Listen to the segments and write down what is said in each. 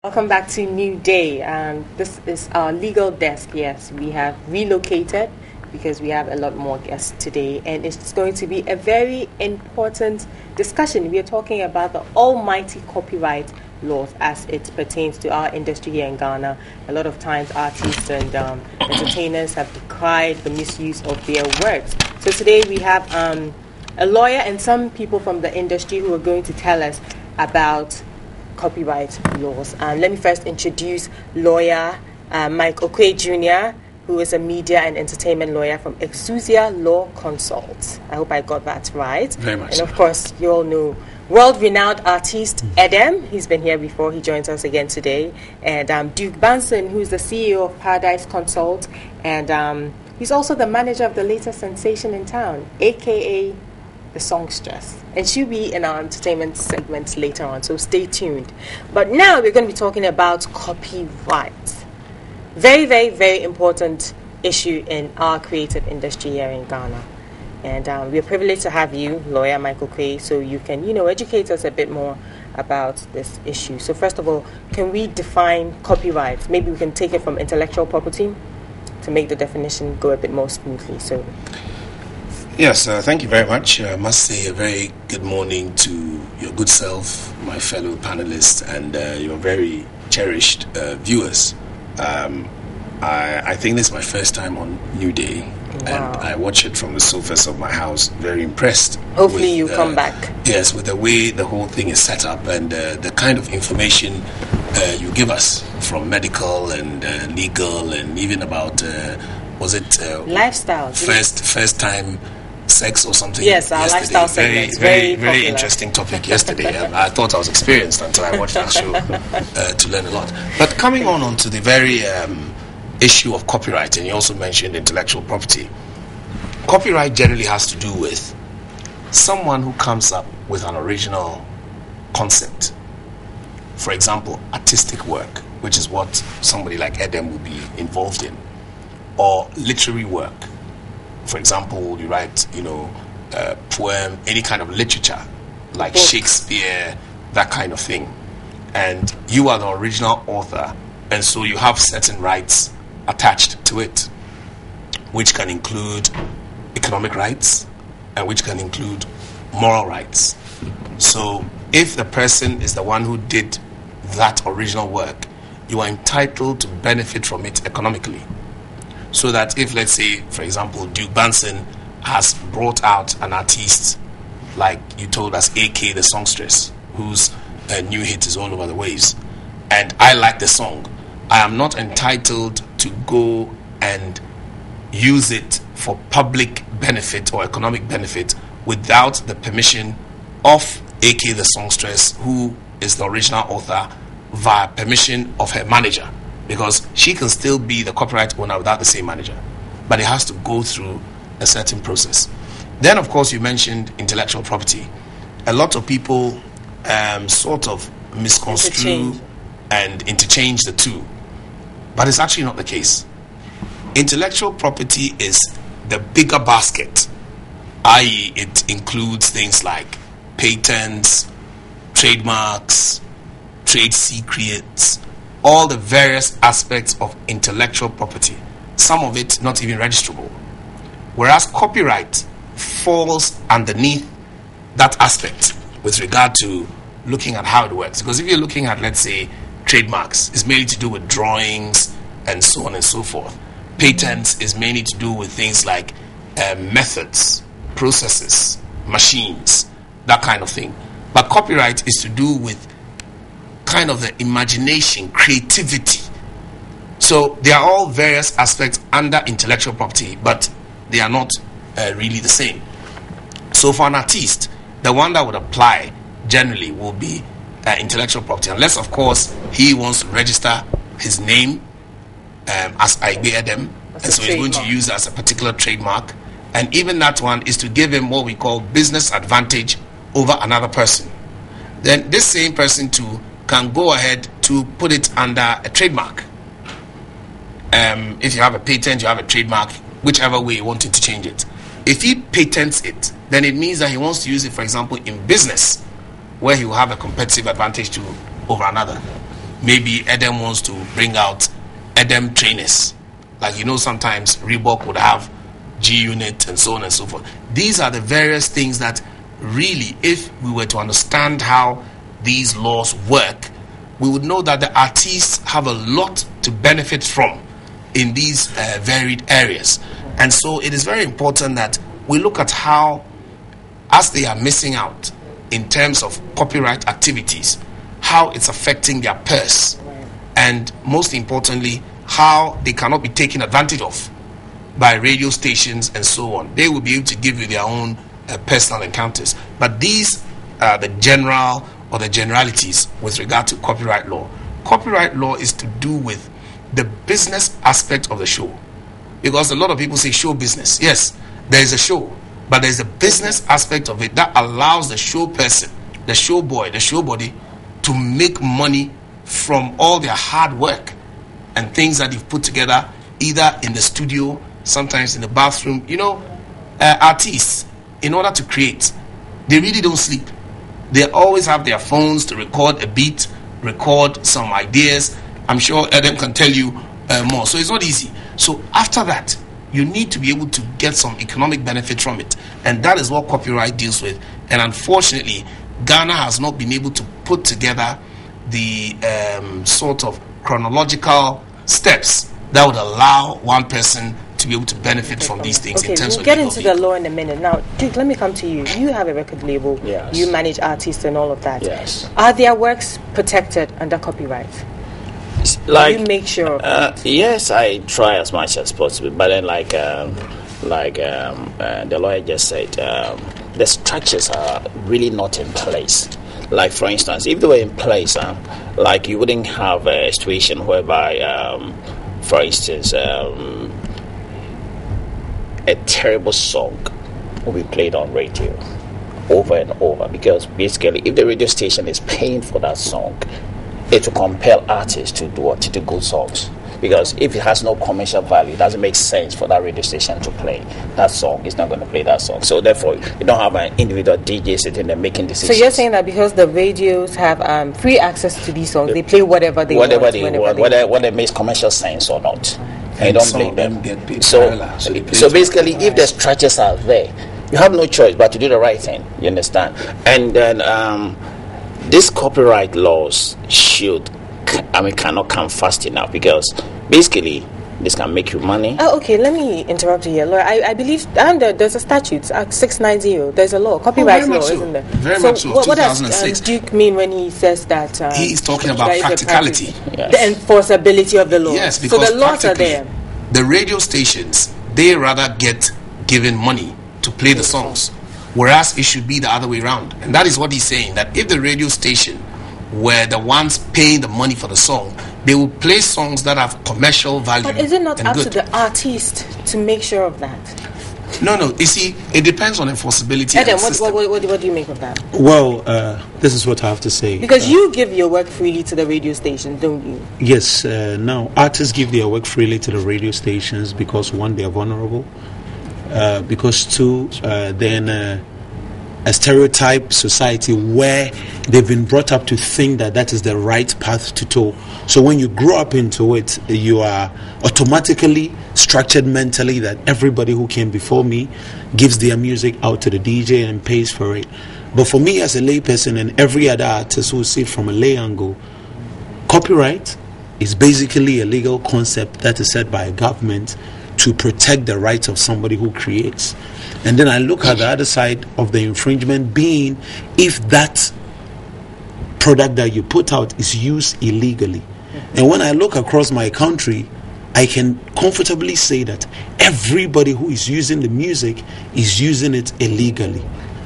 Welcome back to New Day. This is our legal desk. Yes, we have relocated because we have a lot more guests today, and it's going to be a very important discussion. We are talking about the almighty copyright laws as it pertains to our industry here in Ghana. A lot of times artists and entertainers have decried the misuse of their works. So today we have a lawyer and some people from the industry who are going to tell us about copyright laws. Let me first introduce lawyer Mike Okwe Jr., who is a media and entertainment lawyer from Exousia Law Consults. I hope I got that right. Very much. And of course, you all know world-renowned artist Edem. He's been here before. He joins us again today. And Duke Banson, who's the CEO of Paradise Consult, and he's also the manager of the latest sensation in town, aka the songstress, and she'll be in our entertainment segments later on, so stay tuned. But now we're going to be talking about copyright. Very, very, very important issue in our creative industry here in Ghana. And we're privileged to have you, lawyer Michael Quay, so you can, educate us a bit more about this issue. So first of all, can we define copyright? Maybe we can take it from intellectual property to make the definition go a bit more smoothly. So. Yes, thank you very much. I must say a very good morning to your good self, my fellow panelists, and your very cherished viewers. I think this is my first time on New Day, and I watch it from the sofas of my house. Very impressed. Hopefully you come back. Yes, with the way the whole thing is set up and the kind of information you give us from medical and legal and even about, lifestyle. First time sex or something. Yes, our yesterday. lifestyle segment. Very interesting topic yesterday. I thought I was experienced until I watched that show to learn a lot. But coming on to the very issue of copyright, and you also mentioned intellectual property. Copyright generally has to do with someone who comes up with an original concept. For example, artistic work, which is what somebody like Edem will be involved in, or literary work. For example, you write, a poem, any kind of literature, like Shakespeare, that kind of thing. And you are the original author, and so you have certain rights attached to it, which can include economic rights, and which can include moral rights. So if the person is the one who did that original work, you are entitled to benefit from it economically. So that if, let's say, for example, Duke Banson has brought out an artist, like you told us, AK the songstress, whose new hit is all over the waves, and I like the song, I am not entitled to go and use it for public benefit or economic benefit without the permission of AK the songstress, who is the original author, via permission of her manager. Because she can still be the copyright owner without the same manager. But it has to go through a certain process. Then, of course, you mentioned intellectual property. A lot of people sort of misconstrue and interchange the two. But it's actually not the case. Intellectual property is the bigger basket, i.e. it includes things like patents, trademarks, trade secrets, all the various aspects of intellectual property, some of it not even registrable. Whereas copyright falls underneath that aspect with regard to looking at how it works. Because if you're looking at, let's say, trademarks, it's mainly to do with drawings and so on and so forth. Patents is mainly to do with things like methods, processes, machines, that kind of thing. But copyright is to do with kind of the imagination, creativity. So they are all various aspects under intellectual property, but they are not really the same. So for an artist, the one that would apply generally will be intellectual property, unless of course he wants to register his name as Igbe Edem, and so he's going to use it as a particular trademark, and even that one is to give him what we call business advantage over another person. Then this same person too can go ahead to put it under a trademark. If you have a patent, you have a trademark, whichever way you want to change it. If he patents it, then it means that he wants to use it, for example, in business, where he will have a competitive advantage over another. maybe Edem wants to bring out Edem trainers. Like, sometimes Reebok would have G Unit and so on and so forth. These are the various things that really, if we were to understand how these laws work, we would know that the artists have a lot to benefit from in these varied areas. And so it is very important that we look at how, as they are missing out in terms of copyright activities, how it's affecting their purse, and most importantly, how they cannot be taken advantage of by radio stations and so on. They will be able to give you their own personal encounters. But these are the general or the generalities with regard to copyright law. Copyright law is to do with the business aspect of the show. Because a lot of people say show business. Yes, there is a show, but there is a business aspect of it that allows the show person, the show boy, the show body to make money from all their hard work and things that they've put together, either in the studio, sometimes in the bathroom. Artists, in order to create, they really don't sleep. They always have their phones to record a beat, record some ideas. I'm sure Adam can tell you more. So it's not easy. So after that, you need to be able to get some economic benefit from it. And that is what copyright deals with. And unfortunately, Ghana has not been able to put together the sort of chronological steps that would allow one person to be able to benefit from these things. Okay, in terms we'll of get into the law in a minute. Now, Duke, let me come to you. You have a record label. Yes. You manage artists and all of that. Yes. Are their works protected under copyright? Like, you make sure of that? Yes, I try as much as possible. But then, the lawyer just said, the structures are really not in place. Like, for instance, if they were in place, like, you wouldn't have a situation whereby, for instance, a terrible song will be played on radio over and over, because basically, if the radio station is paying for that song, it will compel artists to do good songs. Because if it has no commercial value, it doesn't make sense for that radio station to play that song. It's not going to play that song. So therefore, you don't have an individual DJ sitting there making decisions. So you're saying that because the radios have free access to these songs, they play whatever they want, whether it makes commercial sense or not. And you don't blame them. Get paid So basically, if the structures are there, you have no choice but to do the right thing. You understand? And then these copyright laws cannot come fast enough, because basically this can make you money. Oh, okay, let me interrupt you here. Laura, I believe there's a statute, 690. There's a law, copyright law, isn't there? Very much so. What does Duke mean when he says that? He's talking about practicality. Yes. The enforceability of the law. Yes, because so the laws are there. The radio stations, they rather get given money to play the songs, whereas it should be the other way around. And that is what he's saying, that if the radio station were the ones paying the money for the song, they will play songs that have commercial value. But is it not up good. to the artist to make sure of that? No. You see, it depends on enforceability. Adam, what do you make of that? Well, this is what I have to say. Because you give your work freely to the radio stations, don't you? Yes. Now, artists give their work freely to the radio stations because, one, they are vulnerable. Because, two, then a stereotype society where they've been brought up to think that is the right path to toe. So when you grow up into it, you are automatically structured mentally that everybody who came before me gives their music out to the DJ and pays for it. But for me as a lay person and every other artist who see it from a lay angle, copyright is basically a legal concept that is set by a government to protect the rights of somebody who creates. And then I look at the other side of the infringement being if that product that you put out is used illegally. And when I look across my country, I can comfortably say that everybody who is using the music is using it illegally.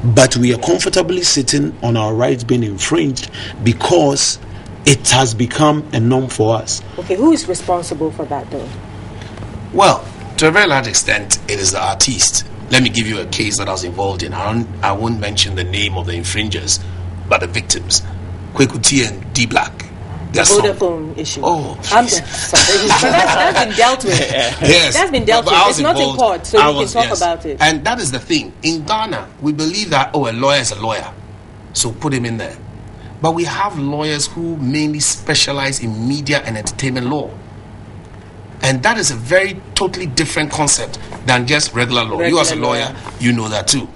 But we are comfortably sitting on our rights being infringed because it has become a norm for us. Okay, who is responsible for that though? Well, to a very large extent, it is the artist. Let me give you a case that I was involved in. I won't mention the name of the infringers, but the victims. Kwekuti and D Black. The Vodafone issue. Oh, I'm sorry. That's been dealt with. Yes. That's been dealt with. It's not in court, so we can talk about it. And that is the thing. In Ghana, we believe that, a lawyer is a lawyer. So put him in there. but we have lawyers who mainly specialize in media and entertainment law. And that is a very totally different concept than just regular law. You as a lawyer, you know that too.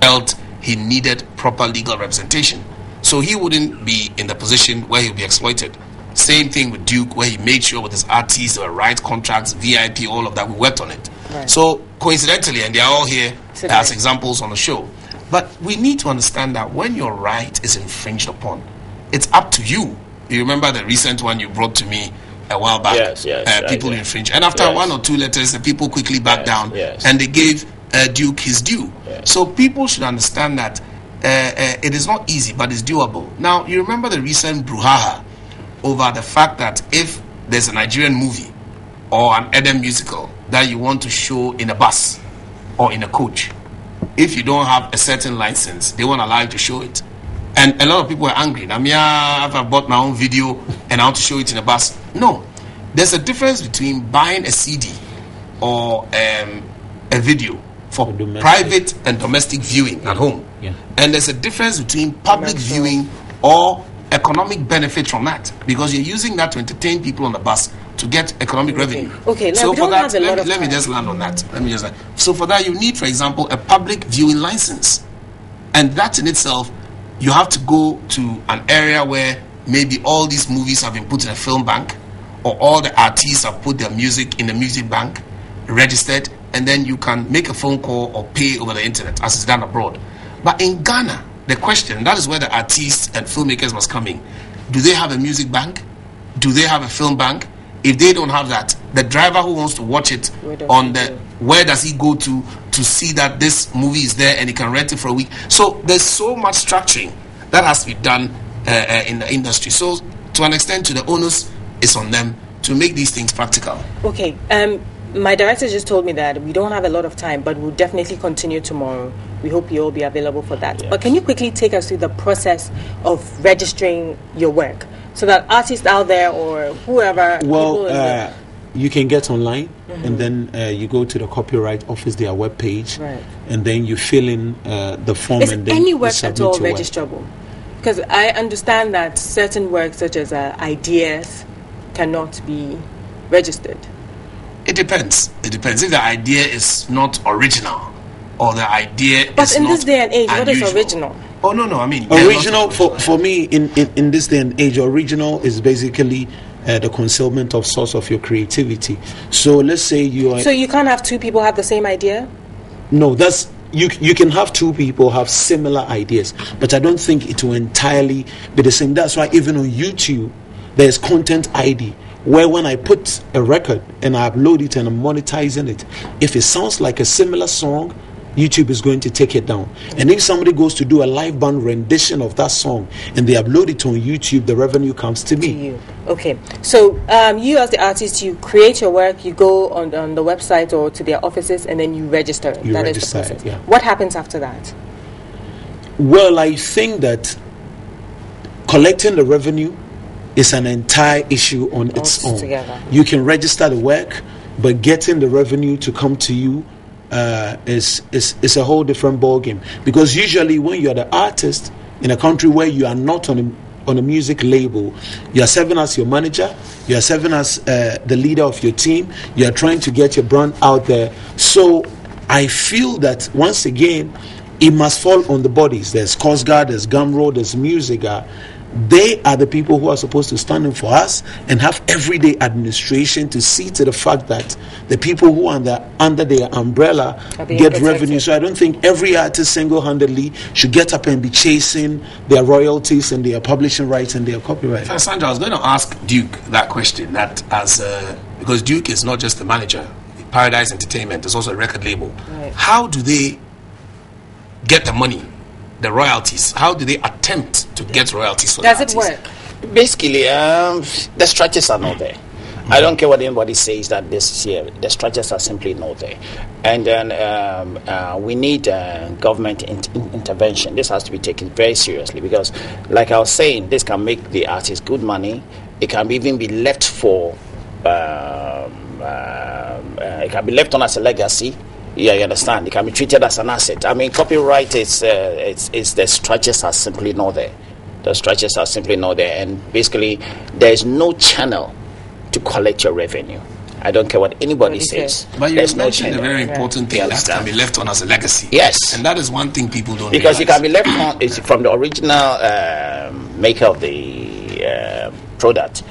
Felt he needed proper legal representation. So he wouldn't be in the position where he'll be exploited. Same thing with Duke, where he made sure with his artists there were right contracts, VIP, all of that. We worked on it. Right. So coincidentally, and they are all here as examples on the show. But we need to understand that when your right is infringed upon, it's up to you. You remember the recent one you brought to me a while back? Yes, people infringe. And after one or two letters, the people quickly backed down and they gave Duke his due. So people should understand that it is not easy, but it's doable. Now, you remember the recent brouhaha over the fact that if there's a Nigerian movie or an Edem musical that you want to show in a bus or in a coach, if you don't have a certain license, they won't allow you to show it. And a lot of people are angry. I mean, I've bought my own video and I want to show it in a bus. No. There's a difference between buying a CD or a video for private and domestic viewing at home. And there's a difference between public viewing or economic benefit from that, because you're using that to entertain people on the bus to get economic revenue. Okay, so for that, let me just land on that. So for that, you need, for example, a public viewing license, and that in itself, you have to go to an area where maybe all these movies have been put in a film bank, or all the artists have put their music in the music bank, registered, and then you can make a phone call or pay over the internet as is done abroad. But in Ghana, the question, that is where the artists and filmmakers must come in. Do they have a music bank? Do they have a film bank? If they don't have that, the driver who wants to watch it where does he go to see that this movie is there and he can rent it for a week? So there's so much structuring that has to be done in the industry. So to an extent, to the onus is on them to make these things practical. Okay. My director just told me that we don't have a lot of time, but we'll definitely continue tomorrow. We hope you'll be available for that. Yes. But can you quickly take us through the process of registering your work so that artists out there or whoever... Well, you can get online and then you go to the Copyright Office, their webpage, and then you fill in the form. Is and then any work at all registrable? Because I understand that certain works such as ideas cannot be registered. It depends. It depends. If the idea is not original or the idea but is in not this day and age, unusual. What is original? Oh, no. I mean, original for me in this day and age, original is basically the concealment of source of your creativity. So let's say you are... So you can't have two people have the same idea? No, that's... You can have two people have similar ideas, but I don't think it will entirely be the same. That's why even on YouTube, there's content ID, where when I put a record and I upload it and I'm monetizing it, if it sounds like a similar song, YouTube is going to take it down. And if somebody goes to do a live band rendition of that song and they upload it on YouTube, the revenue comes to me. To you. Okay. So you as the artist, you create your work, you go on the website or to their offices and then you register it. You that register is the process. it, yeah. What happens after that? Well, I think that collecting the revenue is an entire issue on its own. Together. You can register the work, but getting the revenue to come to you is a whole different ballgame. Because usually when you're the artist in a country where you are not on a music label, you are serving as your manager, you are serving as the leader of your team, you are trying to get your brand out there. So I feel that once again, it must fall on the bodies. There's Coast Guard, there's Gumroad, there's Musica. They are the people who are supposed to stand in for us and have everyday administration to see to the fact that the people who are under their umbrella get revenue. So I don't think every artist single-handedly should get up and be chasing their royalties and their publishing rights and their copyright. Sandra, I was going to ask Duke that question, that because Duke is not just the manager. Paradise Entertainment is also a record label. Right. How do they get the money? The royalties, how do they attempt to get royalties for Does it work? Basically, the structures are not there. I don't care what anybody says that this is here. The structures are simply not there. And then we need government intervention. This has to be taken very seriously because, like I was saying, this can make the artist good money. It can even be left for... it can be left on as a legacy. Yeah, you understand. It can be treated as an asset. I mean, copyright is the structures are simply not there. The structures are simply not there, and basically there is no channel to collect your revenue. I don't care what anybody says. But you There's no mentioned channel. a very important thing that can be left on as a legacy. Yes. And that is one thing people don't Because it realize. can be left on it's from the original maker of the product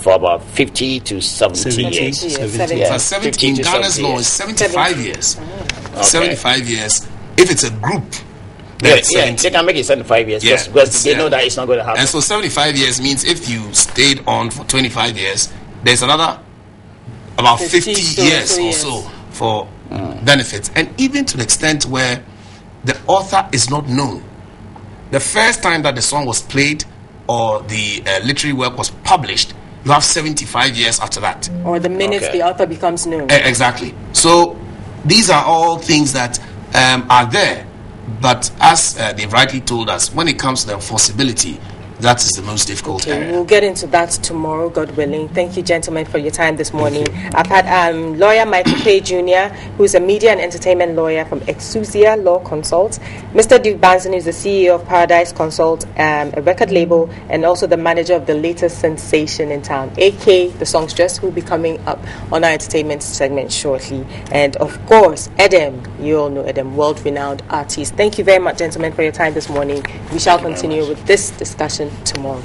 for about 50 to 70 years. 70. Yeah, For 70, 50 in to Ghana's 70 law years. is 75 years. Okay. 75 years. If it's a group, then Yeah, it's yeah, 70. they can make it 75 years Yeah, because they yeah. know that it's not going to happen. And so 75 years means if you stayed on for 25 years, there's another about 50 years or so for benefits. And even to the extent where the author is not known. The first time that the song was played or the literary work was published, you have 75 years after that. Or the minute Okay. the author becomes known. Exactly. So these are all things that are there. But as they've rightly told us, when it comes to the enforceability, that is the most difficult Okay, area. we'll get into that tomorrow, God willing. Thank you, gentlemen, for your time this morning. I've had lawyer Michael Pay Jr., who's a media and entertainment lawyer from Exousia Law Consult. Mr. Duke Banson, who's the CEO of Paradise Consult, a record label, and also the manager of the latest sensation in town, AK The Songstress, who will be coming up on our entertainment segment shortly. And of course, Edem, you all know Edem, world-renowned artist. Thank you very much, gentlemen, for your time this morning. We shall continue with this discussion tomorrow.